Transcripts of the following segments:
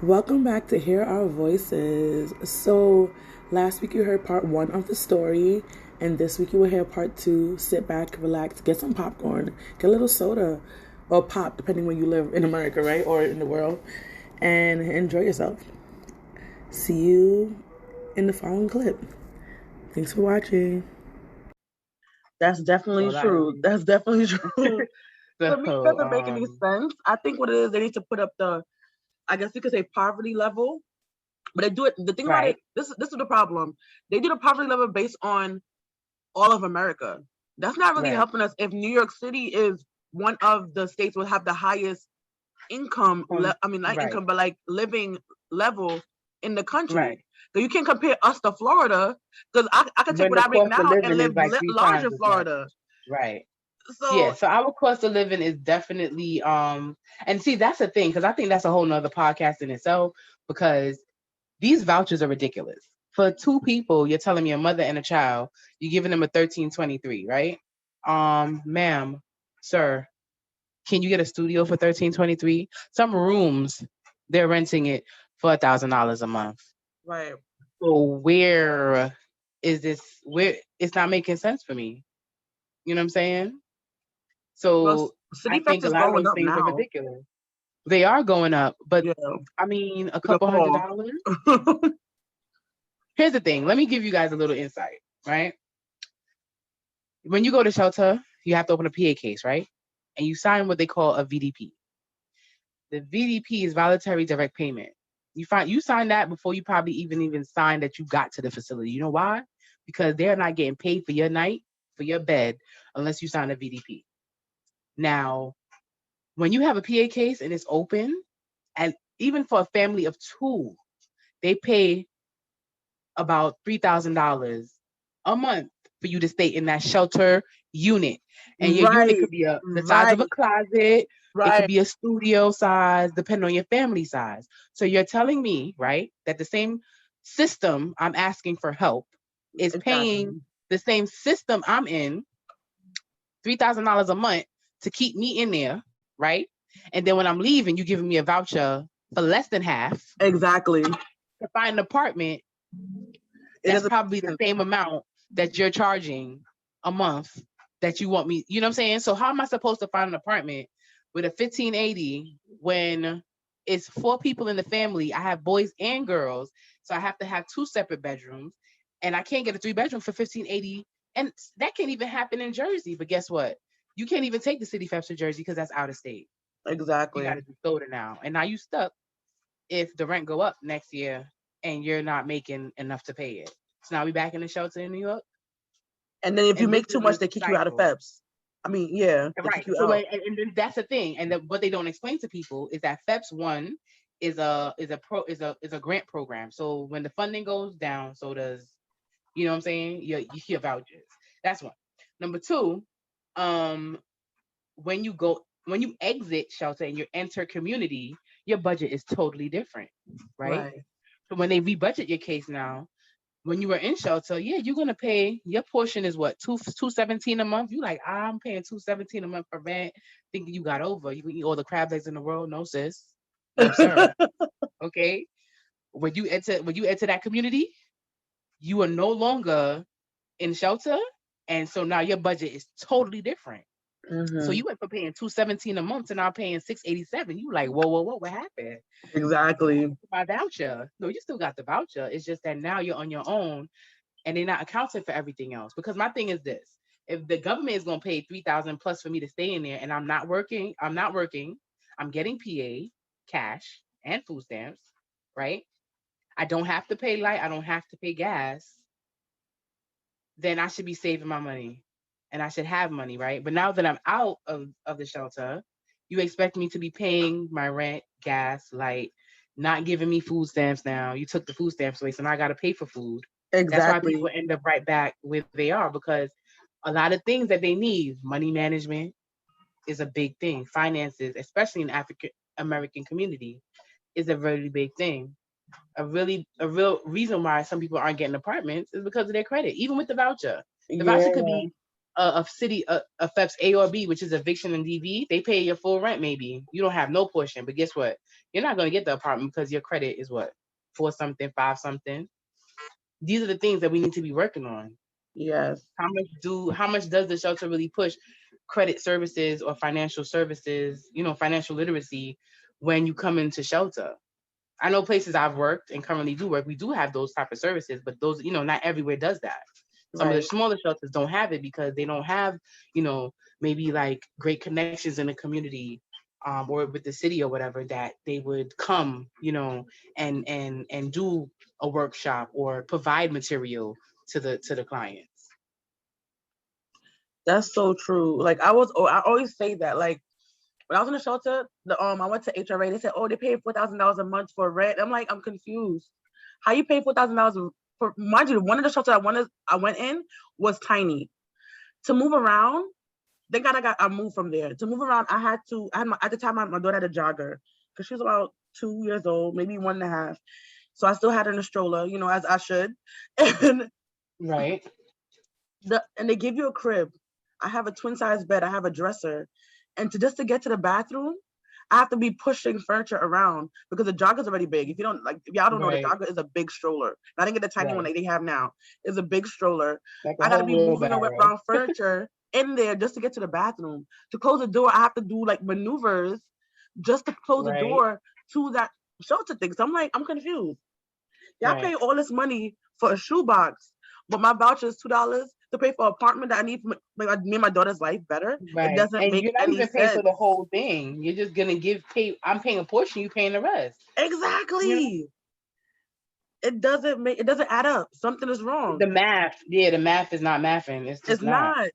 Welcome back to Hear Our Voices. So, last week you heard part one of the story, and this week you will hear part two. Sit back, relax, get some popcorn, get a little soda, or pop, depending where you live in America, right? Or in the world, and enjoy yourself. See you in the following clip. Thanks for watching. That's definitely true. That's definitely true. To me, it doesn't make any sense. I think what it is, they need to put up I guess you could say poverty level, but they do it. The thing about it, this is the problem. They do the poverty level based on all of America. That's not really helping us. If New York City is one of the states will have the highest income, not income, but like living level in the country. So you can't compare us to Florida because I can take what I make now and live large in Florida. Right. So our cost of living is definitely and see, that's the thing, because I think that's a whole nother podcast in itself, because these vouchers are ridiculous. For two people, you're telling me a mother and a child, you're giving them a 1323, right? Ma'am, sir, can you get a studio for 1323? Some rooms, they're renting it for $1,000 a month. Right. So where is this? Where it's not making sense for me. You know what I'm saying? So city I think a lot of those things are ridiculous. They are going up, but I mean, a couple $100. Here's the thing. Let me give you guys a little insight, right? When you go to shelter, you have to open a PA case, right? And you sign what they call a VDP. The VDP is voluntary direct payment. You sign that before you probably even sign that you got to the facility. You know why? Because they're not getting paid for your night, for your bed, unless you sign a VDP. Now, when you have a PA case and it's open, and even for a family of two, they pay about $3,000 a month for you to stay in that shelter unit. And your unit could be the size of a closet. It could be a studio size, depending on your family size. So you're telling me, right, that the same system I'm asking for help is paying the same system I'm in $3,000 a month to keep me in there, right? And then when I'm leaving, you're giving me a voucher for less than half. Exactly. To find an apartment, that's probably the same amount that you're charging a month that you want me. You know what I'm saying? So how am I supposed to find an apartment with a 1580 when it's 4 people in the family? I have boys and girls, so I have to have 2 separate bedrooms, and I can't get a 3-bedroom for 1580. And that can't even happen in Jersey. But guess what? You can't even take the city feps to Jersey because that's out of state. Exactly. You got to do Florida now, and now you stuck if the rent go up next year and you're not making enough to pay it. So now we back in the shelter in New York. And then if you make too much, they kick you out of FEPS. I mean, yeah. Right. So and that's the thing. And what they don't explain to people is that FEPS 1 is a grant program. So when the funding goes down, so does, you know what I'm saying? You hear vouchers. That's one. Number 2, when you exit shelter and you enter community, your budget is totally different, right? So when they rebudget your case now, when you were in shelter, yeah, you're gonna pay your portion is what, $217 a month. You like, I'm paying $217 a month for rent, thinking you got over. You can eat all the crab legs in the world. No, sis. No, sir. Okay. When you enter that community, you are no longer in shelter. And so now your budget is totally different. Mm-hmm. So you went from paying $217 a month to now paying $687. You like, whoa, what happened? Exactly. My voucher. No, you still got the voucher. It's just that now you're on your own, and they're not accounting for everything else. Because my thing is this: if the government is gonna pay $3,000 plus for me to stay in there, and I'm not working, I'm getting PA, cash, and food stamps, right? I don't have to pay light. I don't have to pay gas. Then I should be saving my money. And I should have money, right? But now that I'm out of the shelter, you expect me to be paying my rent, gas, light, not giving me food stamps now. You took the food stamps away, so now I got to pay for food. Exactly. That's why people end up right back where they are, because a lot of things that they need, money management is a big thing. Finances, especially in African American community, is a really big thing. A real reason why some people aren't getting apartments is because of their credit, even with the voucher. The voucher could be a city affects A or B, which is eviction and DV, they pay your full rent. Maybe you don't have no portion, but guess what? You're not going to get the apartment because your credit is what, 4 something, 5 something. These are the things that we need to be working on. Yes. How much does the shelter really push credit services or financial services, financial literacy when you come into shelter? I know places I've worked and currently do work, we do have those type of services, but those, not everywhere does that. Some of the smaller shelters don't have it because they don't have, maybe like great connections in the community, or with the city or whatever, that they would come, and do a workshop or provide material to the clients. That's so true. Like I always say that, like when I was in the shelter, I went to HRA. They said, "Oh, they pay $4,000 a month for rent." I'm like, I'm confused. How you pay $4,000 for? Mind you, one of the shelters I went in was tiny. To move around, thank God I moved from there. To move around, at the time my daughter had a jogger because she was about 2 years old, maybe 1.5. So I still had her in a stroller, as I should. And right. And they give you a crib. I have a twin size bed. I have a dresser, and just to get to the bathroom, I have to be pushing furniture around because the jogger's already big. If y'all don't know, the jogger is a big stroller. I didn't get the tiny one like they have now. It's a big stroller. Like I gotta be moving around furniture in there just to get to the bathroom. To close the door, I have to do like maneuvers just to close the door to that shelter thing. So I'm like, I'm confused. Y'all pay all this money for a shoebox, but my voucher is $2 to pay for an apartment that I need to make me and my daughter's life better. Right. It doesn't make you're not any even sense. paying for the whole thing. You're just gonna I'm paying a portion, you paying the rest. Exactly. It doesn't add up. Something is wrong. The math is not mathing. It's not.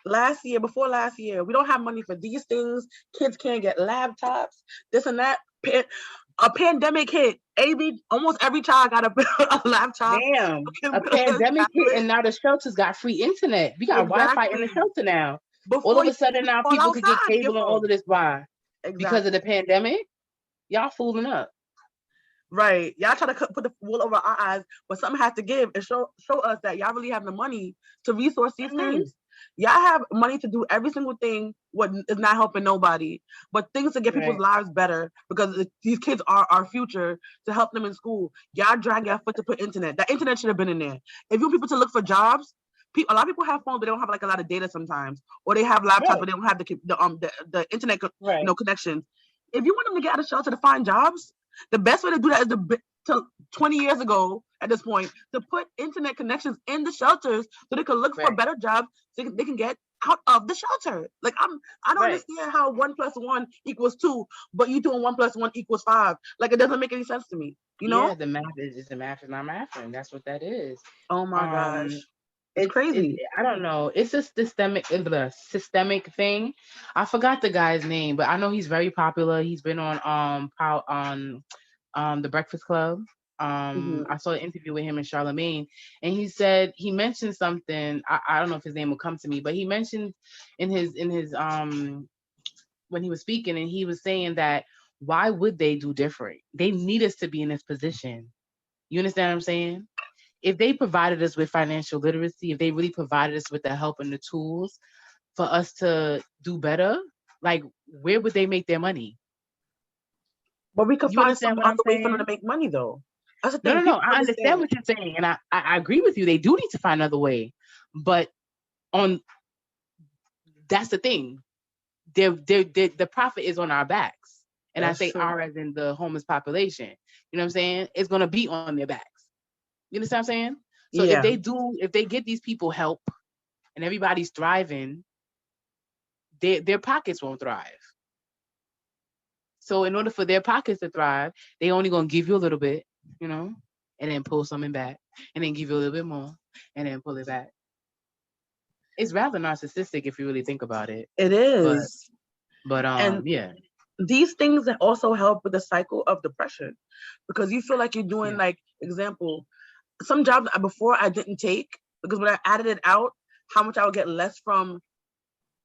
Before last year, we don't have money for these things. Kids can't get laptops, this and that. A pandemic hit. Almost every child got a laptop. Damn, a pandemic hit, and now the shelters got free internet. We got Wi-Fi in the shelter now. All of a sudden now people could get cable and all of this. Why? Exactly. Because of the pandemic? Y'all fooling up. Right. Y'all try to put the wool over our eyes, but something has to give and show us that y'all really have the money to resource these things. Y'all have money to do every single thing what is not helping nobody, but things to get people's lives better, because these kids are our future, to help them in school. Y'all drag your foot to put internet. That internet should have been in there. If you want people to look for jobs, a lot of people have phones, but they don't have like a lot of data sometimes, or they have laptops, but they don't have the internet connections. If you want them to get out of shelter to find jobs, the best way to do that is 20 years ago at this point, to put internet connections in the shelters so they can look for better jobs so they can get out of the shelter. Like I don't understand how 1 + 1 = 2, but you doing 1 + 1 = 5. Like it doesn't make any sense to me. Yeah, the math is not mathing. That's what that is. Oh my gosh. It's crazy. I don't know. It's a systemic thing. I forgot the guy's name, but I know he's very popular. He's been on The Breakfast Club. I saw an interview with him and Charlemagne, and he mentioned something. I don't know if his name will come to me, but he mentioned in his when he was speaking, and he was saying that why would they do different? They need us to be in this position. You understand what I'm saying? If they provided us with financial literacy, if they really provided us with the help and the tools for us to do better, like where would they make their money? But we could find some other way for them to make money, though. That's the thing. No. I understand what you're saying, and I agree with you. They do need to find another way, but that's the thing. The profit is on our backs, and that's I say our as in the homeless population. You know what I'm saying? It's gonna be on their backs. You understand what I'm saying? So if they get these people help and everybody's thriving, their pockets won't thrive. So in order for their pockets to thrive, they only gonna give you a little bit, and then pull something back, and then give you a little bit more, and then pull it back. It's rather narcissistic if you really think about it. It is. But yeah. These things that also help with the cycle of depression, because you feel like you're doing like example. Some jobs before I didn't take, because when I added it out, how much I would get less from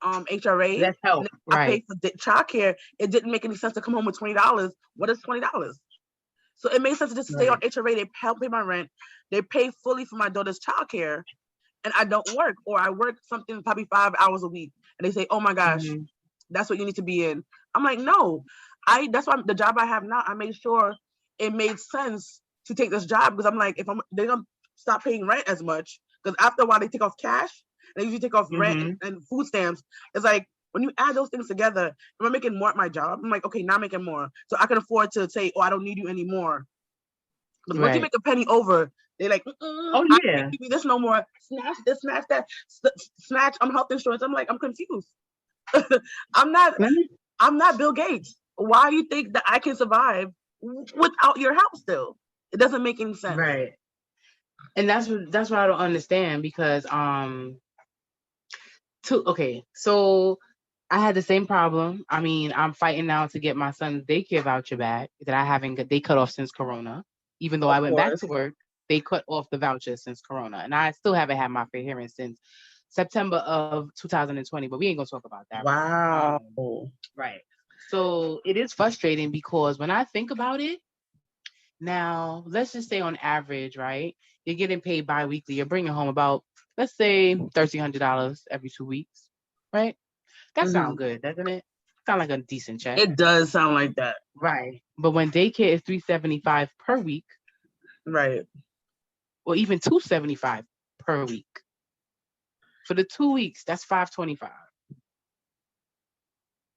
HRA. That's help. I paid for childcare. It didn't make any sense to come home with $20. What is $20? So it made sense to just stay on HRA. They help pay my rent. They pay fully for my daughter's childcare, and I don't work, or I work something probably 5 hours a week, and they say, "Oh my gosh, that's what you need to be in." I'm like, no, that's why the job I have now, I made sure it made sense to take this job, because I'm like, they're gonna stop paying rent as much, because after a while they take off cash, they usually take off rent and food stamps. It's like, when you add those things together, am I making more at my job? I'm like, okay, now I'm making more, so I can afford to say, oh, I don't need you anymore. Because once you make a penny over, they're like, oh yeah, I can't give you this no more. Snatch this, snatch that, snatch health insurance. I'm like, I'm confused. I'm not Bill Gates. Why do you think that I can survive without your help still? It doesn't make any sense. Right. And that's what I don't understand, because so I had the same problem. I mean, I'm fighting now to get my son's daycare voucher back that they cut off since Corona. Even though I went back to work, they cut off the voucher since Corona. And I still haven't had my fair hearing since September of 2020, but we ain't gonna talk about that. Wow. Right. So it is frustrating, because when I think about it, now let's just say on average, right, you're getting paid bi-weekly. You're bringing home about, let's say, $1,300 every 2 weeks, right? That sounds good, doesn't it? Sound like a decent check. It does sound like that. Right. But when daycare is $375 per week, right, or even $275 per week, for the 2 weeks, that's $525.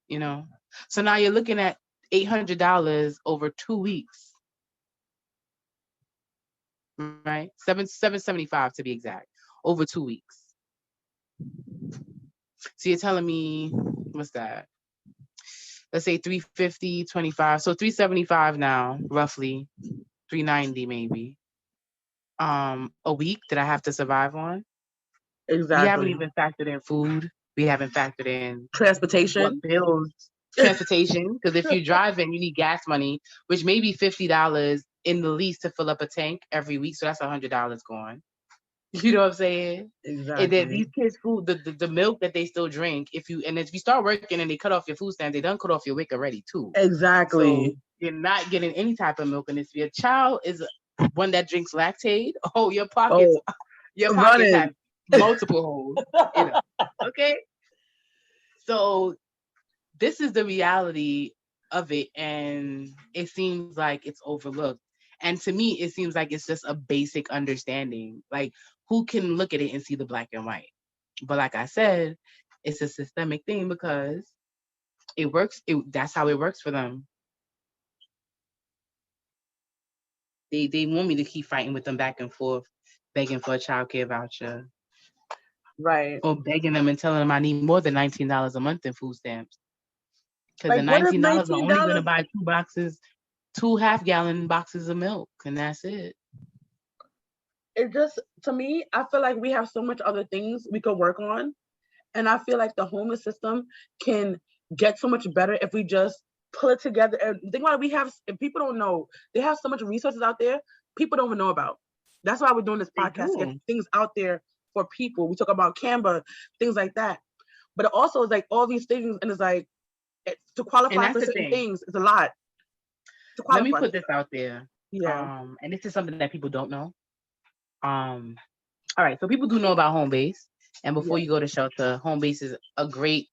You know, so now you're looking at $800 over 2 weeks, right? $775 to be exact, over 2 weeks. So you're telling me, what's that? Let's say 350, 25. So 375 now, roughly 390 maybe. A week that I have to survive on. Exactly. We haven't even factored in food. We haven't factored in transportation. What bills? Transportation, because if you're driving, you need gas money, which may be $50 in the least to fill up a tank every week. So that's $100 gone. You know what I'm saying? Exactly. And then these kids' food, the milk that they still drink, if you start working and they cut off your food stamp, they done cut off your WIC already too. Exactly. So you're not getting any type of milk. And if your child is one that drinks Lactaid, your pockets have multiple holes. You know? Okay. So this is the reality of it, and it seems like it's overlooked. And to me, it seems like it's just a basic understanding. Like, who can look at it and see the black and white? But like I said, it's a systemic thing, because it works. That's how it works for them. They want me to keep fighting with them back and forth, begging for a childcare voucher. Right. Or begging them and telling them I need more than $19 a month in food stamps. Because the $19 are only going to buy 2 half-gallon boxes of milk, and that's it. It just, to me, I feel like we have so much other things we could work on. And I feel like the homeless system can get so much better if we just pull it together. And think about it, if people don't know, they have so much resources out there people don't even know about. That's why we're doing this podcast, to get things out there for people. We talk about Canva, things like that. But it also is like all these things, and it's like, to qualify for certain things, it's a lot. Let me put this out there. Yeah. And this is something that people don't know. All right, so people do know about home base. And before you go to shelter, home base is a great,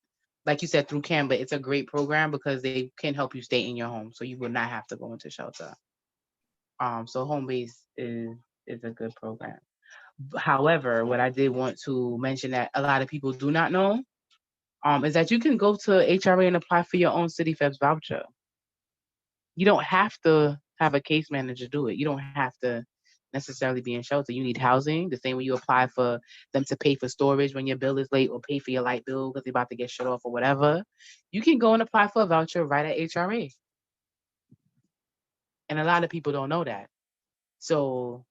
like you said, through Canva, it's a great program, because they can help you stay in your home, so you will not have to go into shelter. So home base is a good program. However, what I did want to mention that a lot of people do not know is that you can go to HRA and apply for your own City Feds voucher. You don't have to have a case manager do it. You don't have to necessarily be in shelter. You need housing. The same way you apply for them to pay for storage when your bill is late, or pay for your light bill because they're about to get shut off or whatever. You can go and apply for a voucher right at HRA. And a lot of people don't know that. So,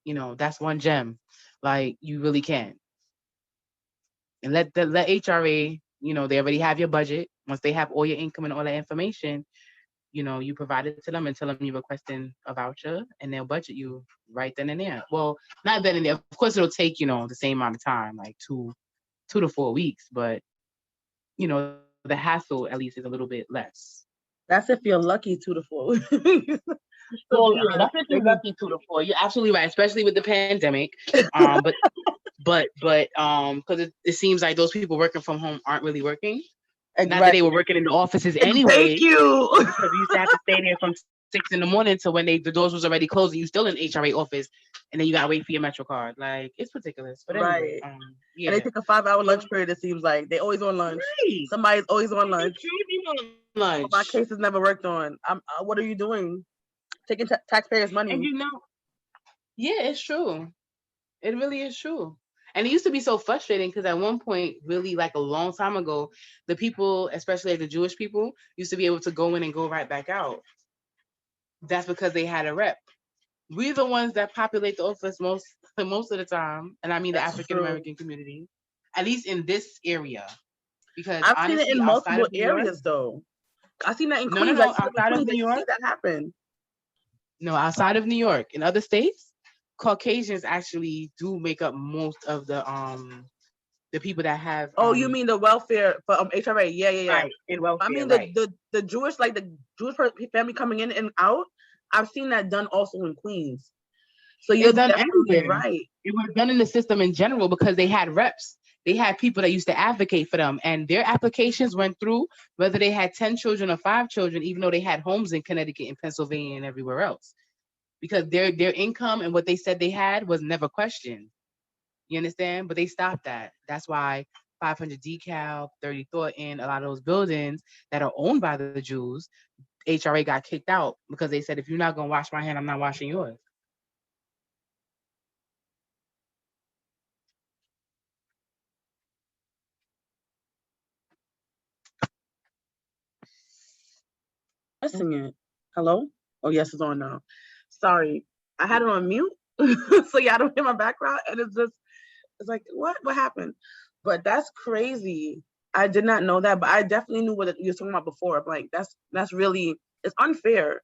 that's one gem. Like, you really can. And let HRA, they already have your budget. Once they have all your income and all that information, you provide it to them and tell them you're requesting a voucher, and they'll budget you right then and there. Well, not then and there. Of course, it'll take, the same amount of time, like 2 to 4 weeks. But, the hassle at least is a little bit less. That's if you're lucky, 2 to 4 weeks. Well, that's if you're lucky 2 to 4. You're absolutely right, especially with the pandemic. But But because it seems like those people working from home aren't really working. Exactly. Not that they were working in the offices anyway. Thank you. Because you used to have to stay there from 6 a.m. to when the doors was already closed, and you still in the HRA office, and then you gotta wait for your Metro card. Like, it's ridiculous. But anyway, right. Yeah. And they take a 5-hour lunch period. It seems like they always on lunch. Right. Somebody's always on lunch. Lunch. My case is never worked on. What are you doing? Taking taxpayers' money. And yeah, it's true. It really is true. And it used to be so frustrating because at one point, really like a long time ago, the people, especially like the Jewish people, used to be able to go in and go right back out. That's because they had a rep. We're the ones that populate the office most of the time, and I mean the African American community, at least in this area. Because I've honestly, seen it in multiple areas, though. I've seen that in Queens. No, outside of New York, see that happen. No, outside of New York, in other states, Caucasians actually do make up most of the people that have. Oh, you mean the welfare for HRA? Yeah. Right, in welfare. I mean right. the Jewish, like the Jewish family coming in and out. I've seen that done also in Queens. So you're done definitely everywhere. Right. It was done in the system in general because they had reps. They had people that used to advocate for them, and their applications went through whether they had 10 children or 5 children, even though they had homes in Connecticut and Pennsylvania and everywhere else, because their income and what they said they had was never questioned. You understand? But they stopped that. That's why 500 DeKalb, 30 Thornton, a lot of those buildings that are owned by the Jews, HRA got kicked out because they said, if you're not going to wash my hand, I'm not washing yours. Missing it. Hello? Oh, yes, it's on now. Sorry. I had it on mute. So yeah, I don't hear my background. And it's like, what happened? But that's crazy. I did not know that, but I definitely knew what you were talking about before. Like, that's really, it's unfair.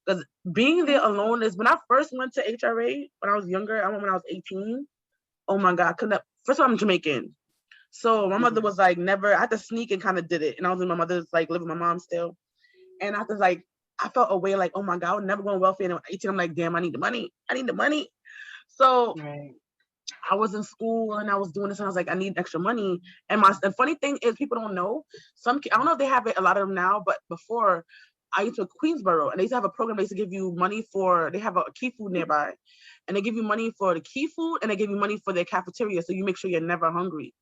Because being there alone is, when I first went to HRA when I was younger, I went when I was 18. Oh my God. First of all, I'm Jamaican. So my mother was like, never, I had to sneak and kind of did it. And I was in my mother's, like, living with my mom still. And I was like, I felt a way like, oh my God, I would never go on welfare. And at 18, I'm like, damn, I need the money. So I was in school and I was doing this and I was like, I need extra money. And the funny thing is, people don't know. I don't know if they have it, a lot of them now, but before, I used to Queensboro, and they used to have a program. They used to give you money they have a key food nearby, and they give you money for the key food, and they give you money for their cafeteria, so you make sure you're never hungry.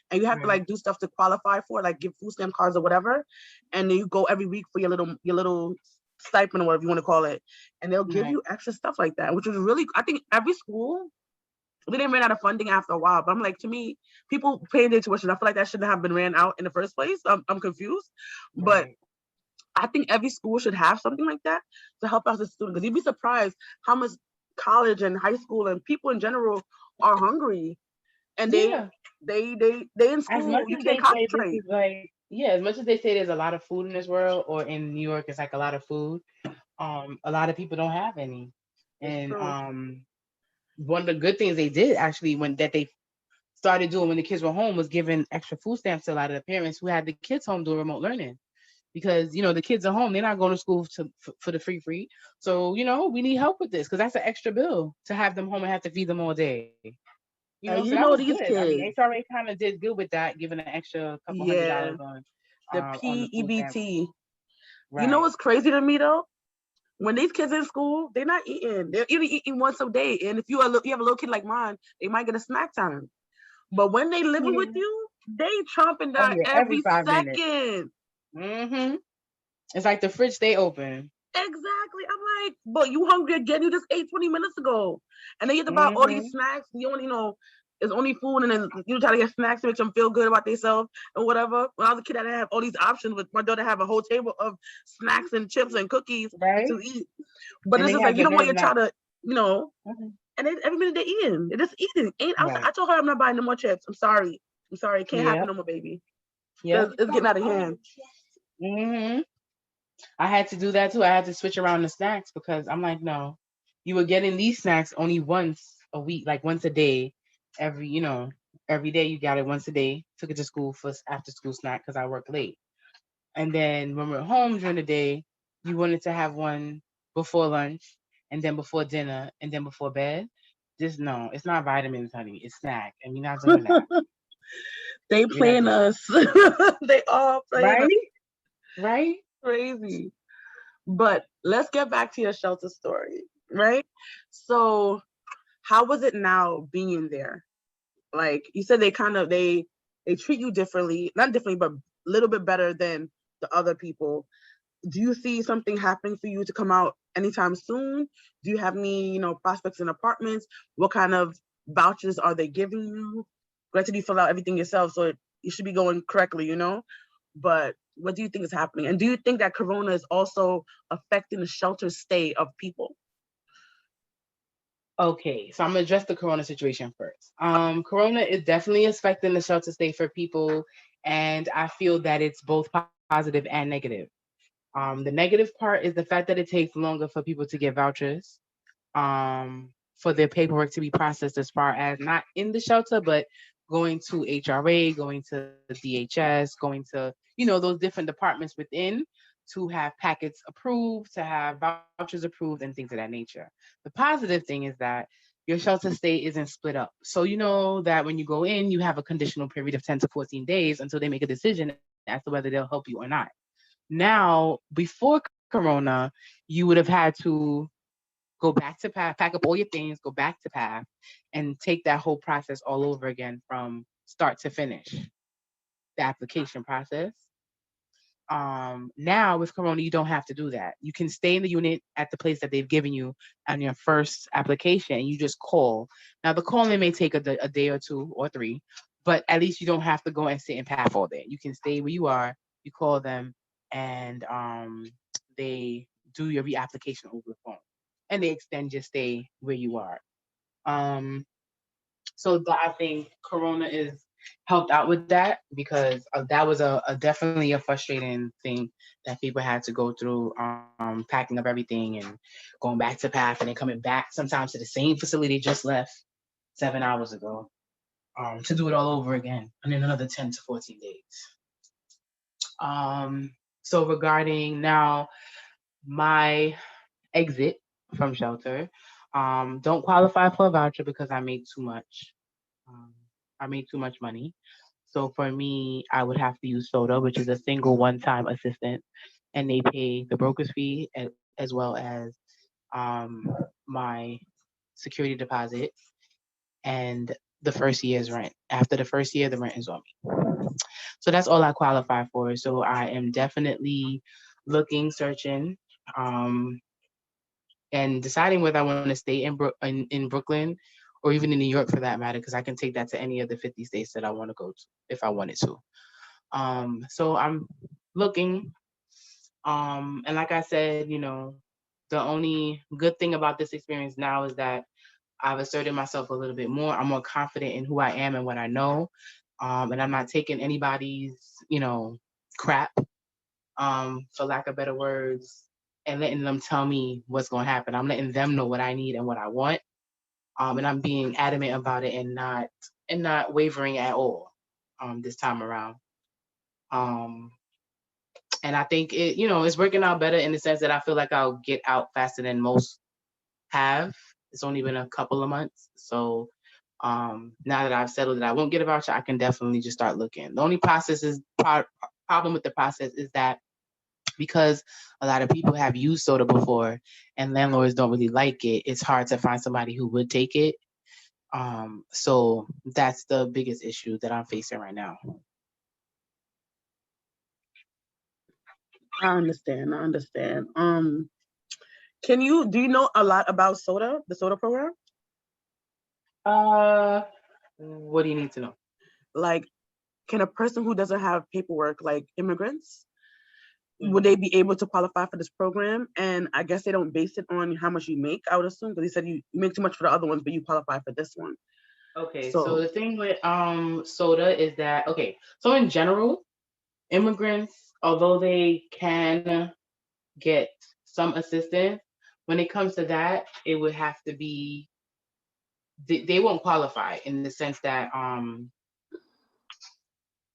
And you have to like do stuff to qualify for, like give food stamp cards or whatever, and then you go every week for your little stipend or whatever you want to call it, and they'll give you extra stuff like that, which was really, I think every school, they didn't run out of funding after a while, but I'm like, to me, people paying their tuition, I feel like that shouldn't have been ran out in the first place. I'm confused, but I think every school should have something like that to help out the students, because you'd be surprised how much college and high school and people in general are hungry, and they in school, you can't concentrate. As much as they say there's a lot of food in this world, or in New York it's like a lot of food, a lot of people don't have any. And one of the good things they did actually that they started doing when the kids were home was giving extra food stamps to a lot of the parents who had the kids home doing remote learning. Because, the kids are home, they're not going to school for the free. So, we need help with this, because that's an extra bill to have them home and have to feed them all day. So that was these good. kids. I mean, HRA kind of did good with that, giving an extra couple $100 on the PEBT. Right. You know what's crazy to me though? When these kids in school, they're not eating. They're eating once a day. And if you have a little kid like mine, they might get a snack time. But when they living with you, they chomping down every 5 second. It's like the fridge stay open. Exactly. I'm like, but you hungry again? You just ate 20 minutes ago. And then you have to buy all these snacks. You only it's only food, and then you try to get snacks to make them feel good about themselves and whatever. When I was a kid, I didn't have all these options. With my daughter, have a whole table of snacks and chips and cookies to eat. But it's just like, you don't want your child to, and every minute they're eating. They're just eating. I told her I'm not buying no more chips. I'm sorry. It can't happen no more, baby. Yeah, it's getting out of hand. I had to do that too. I had to switch around the snacks, because I'm like, no, you were getting these snacks only once a week, like once a day. Every day you got it once a day. Took it to school for after school snack because I work late. And then when we're home during the day, you wanted to have one before lunch, and then before dinner, and then before bed. Just no, it's not vitamins, honey. It's snack, and we're not doing that. They playing us. They all playing us. Right? Crazy. But let's get back to your shelter story, right? So, how was it now being there? Like you said, they treat you differently, not differently, but a little bit better than the other people. Do you see something happening for you to come out anytime soon? Do you have any, prospects in apartments? What kind of vouchers are they giving you? Granted, you fill out everything yourself, so you should be going correctly, But what do you think is happening? And do you think that Corona is also affecting the shelter stay of people? Okay, so I'm gonna address the Corona situation first. Corona is definitely affecting the shelter stay for people, and I feel that it's both positive and negative. The negative part is the fact that it takes longer for people to get vouchers, for their paperwork to be processed as far as not in the shelter, but going to HRA, going to DHS, going to, those different departments within to have packets approved, to have vouchers approved, and things of that nature. The positive thing is that your shelter stay isn't split up. So you know that when you go in, you have a conditional period of 10 to 14 days until they make a decision as to whether they'll help you or not. Now, before Corona, you would have had to go back to PATH, pack up all your things, go back to PATH, and take that whole process all over again from start to finish, the application process. Now with Corona, you don't have to do that. You can stay in the unit at the place that they've given you on your first application, and you just call. Now the calling may take a day or two or three, but at least you don't have to go and sit in PATH all day. You can stay where you are. You call them, and they do your reapplication over the phone, and they extend your stay where you are. Um, so I think Corona is helped out with that because that was a definitely a frustrating thing that people had to go through, packing up everything and going back to PATH and then coming back sometimes to the same facility just left 7 hours ago, to do it all over again and then another 10 to 14 days. So regarding now my exit from shelter, don't qualify for a voucher because I made too much. Um, I made too much money. So for me, I would have to use SODA, which is a single one-time assistance, and they pay the broker's fee as well as um, my security deposit and the first year's rent. After the first year, the rent is on me. So that's all I qualify for. So I am definitely looking, searching, um, and deciding whether I want to stay in Brooklyn or even in New York for that matter, because I can take that to any of the 50 states that I want to go to if I wanted to. So I'm looking, and like I said, the only good thing about this experience now is that I've asserted myself a little bit more. I'm more confident in who I am and what I know, and I'm not taking anybody's, crap, for lack of better words, and letting them tell me what's going to happen. I'm letting them know what I need and what I want, and I'm being adamant about it and not wavering at all, this time around. Um, and I think it's working out better in the sense that I feel like I'll get out faster than most have. It's only been a couple of months, so now that I've settled that I won't get a voucher, I can definitely just start looking. The only problem with the process is that because a lot of people have used soda before and landlords don't really like it, it's hard to find somebody who would take it. So that's the biggest issue that I'm facing right now. I understand. Do you know a lot about soda, the soda program? What do you need to know? Like, can a person who doesn't have paperwork, like immigrants, would they be able to qualify for this program? And I guess they don't base it on how much you make, I would assume, because he said you make too much for the other ones, but you qualify for this one. Okay, so the thing with soda is that, so in general, immigrants, although they can get some assistance, when it comes to that, it would have to be, they won't qualify in the sense that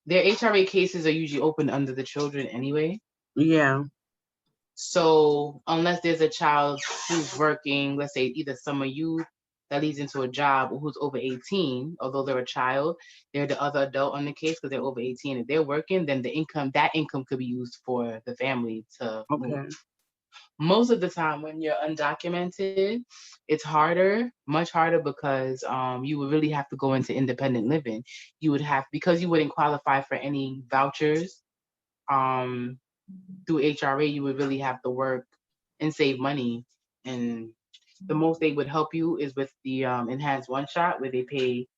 their HRA cases are usually open under the children anyway. Yeah. So unless there's a child who's working, let's say either summer youth that leads into a job who's over 18, although they're a child, they're the other adult on the case because they're over 18. If they're working, then that income could be used for the family to move. Most of the time when you're undocumented, it's harder, much harder, because you would really have to go into independent living. You would have, because you wouldn't qualify for any vouchers through HRA, you would really have to work and save money. And the most they would help you is with the enhanced one shot, where they pay,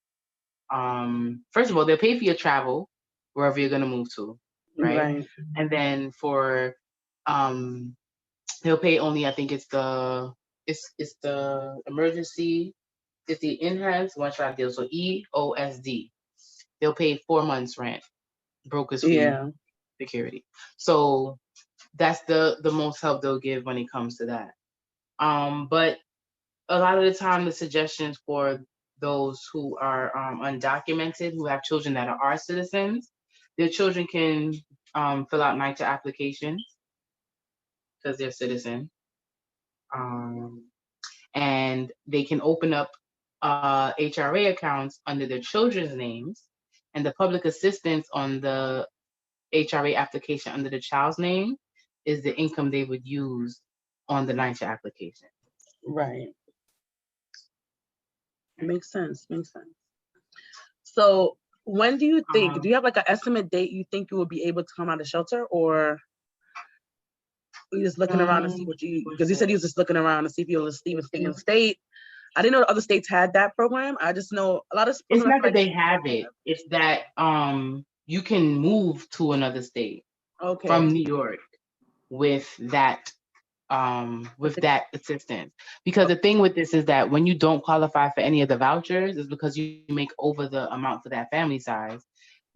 first of all, they'll pay for your travel wherever you're going to move to, right? And then for they'll pay only, I think it's the emergency, it's the enhanced one shot deal, so EOSD. They'll pay 4 months rent, broker's fee, security. So that's the most help they'll give when it comes to that. But a lot of the time, the suggestions for those who are undocumented, who have children that are citizens, their children can fill out NYCHA applications because they're citizen. And they can open up HRA accounts under their children's names, and the public assistance on the HRA application under the child's name is the income they would use on the NYCHA application. Right. Makes sense. So when do you think, do you have like an estimate date you think you will be able to come out of shelter, or are you just looking around to see because you said you was just looking around to see if you were even staying in the state. I didn't know other states had that program. I just know a lot of. It's not that they have it. It's that you can move to another state from New York with that assistance. Because the thing with this is that when you don't qualify for any of the vouchers, is because you make over the amount for that family size.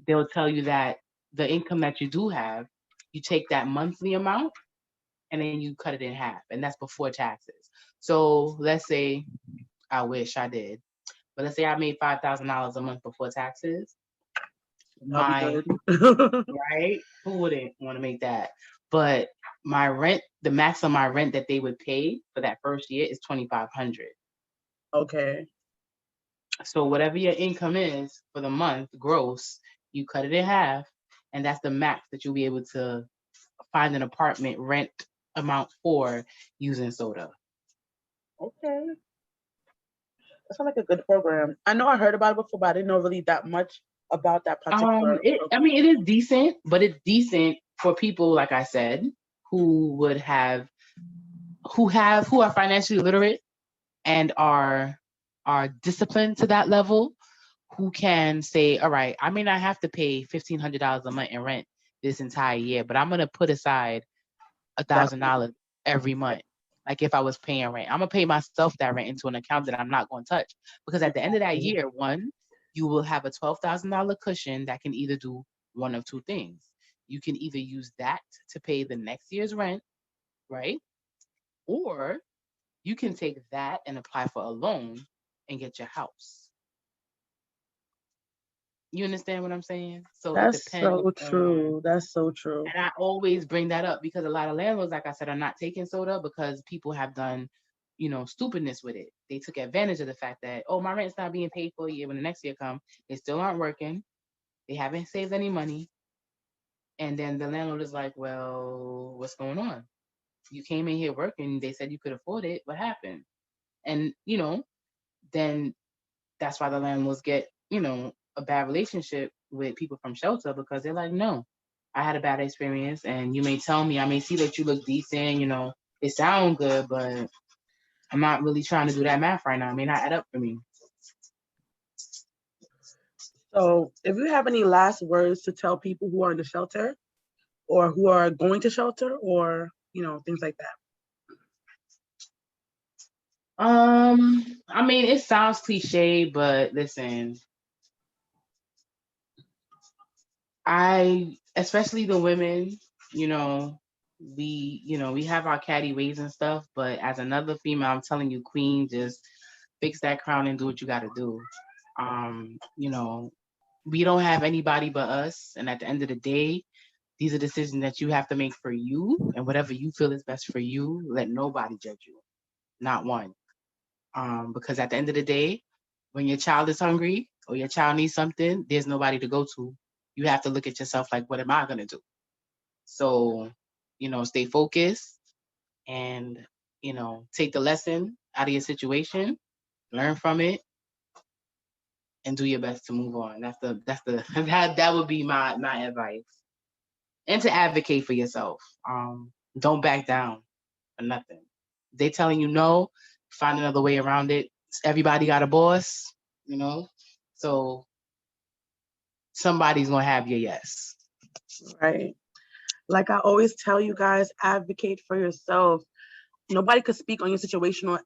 They'll tell you that the income that you do have, you take that monthly amount and then you cut it in half, and that's before taxes. So let's say, I wish I did, but let's say I made $5,000 a month before taxes. Right? Who wouldn't want to make that? But my rent, the max of my rent that they would pay for that first year is $2,500. Okay. So whatever your income is for the month gross, you cut it in half, and that's the max that you'll be able to find an apartment rent amount for using SOTA. Okay. That sounds like a good program. I know I heard about it before, but I didn't know really that much about that particular. It is decent, but it's decent for people, like I said, who are financially literate and are disciplined to that level, who can say, all right, I may not have to pay $1,500 a month in rent this entire year, but I'm gonna put aside $1,000 every month. Like if I was paying rent, I'm gonna pay myself that rent into an account that I'm not going to touch, because at the end of that year, one, you will have a $12,000 cushion that can either do one of two things. You can either use that to pay the next year's rent, right? Or you can take that and apply for a loan and get your house. You understand what I'm saying? So that's so true. That's so true. And I always bring that up because a lot of landlords, like I said, are not taking SOTA because people have done, stupidness with it. They took advantage of the fact that, my rent's not being paid for a year. When the next year comes, they still aren't working. They haven't saved any money. And then the landlord is like, well, what's going on? You came in here working. They said you could afford it. What happened? And, then that's why the landlords get, a bad relationship with people from shelter, because they're like, no, I had a bad experience, and you may tell me, I may see that you look decent, it sounds good, but I'm not really trying to do that math right now. It may not add up for me. So if you have any last words to tell people who are in the shelter or who are going to shelter or, things like that. I mean, it sounds cliche, but listen, especially the women, we have our catty ways and stuff, but as another female, I'm telling you, queen, just fix that crown and do what you got to do. We don't have anybody but us, and at the end of the day, these are decisions that you have to make for you, and whatever you feel is best for you, let nobody judge you, not one. Because at the end of the day, when your child is hungry or your child needs something, there's nobody to go to. You have to look at yourself like, what am I going to do? So, stay focused and, take the lesson out of your situation, learn from it, and do your best to move on. That would be my advice. And to advocate for yourself. Don't back down for nothing. They telling you no, find another way around it. Everybody got a boss, so somebody's gonna have your yes. Right. Like I always tell you guys, advocate for yourself. Nobody could speak on your situation or,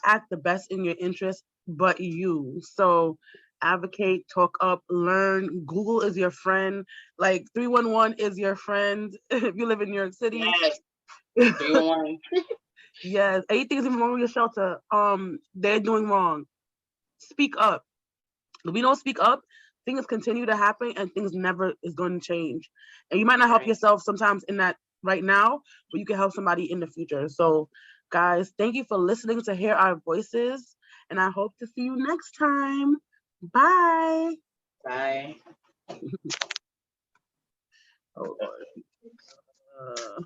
act the best in your interest but you. So advocate, talk up, learn. Google is your friend. Like 311 is your friend if you live in New York City. Yes. 311. Yes. Anything is even wrong with your shelter. They're doing wrong. Speak up. If we don't speak up, things continue to happen and things never is going to change. And you might not help yourself sometimes in that right now, but you can help somebody in the future. So guys, thank you for listening to hear our voices, and I hope to see you next time. Bye. Bye. Oh, Lord.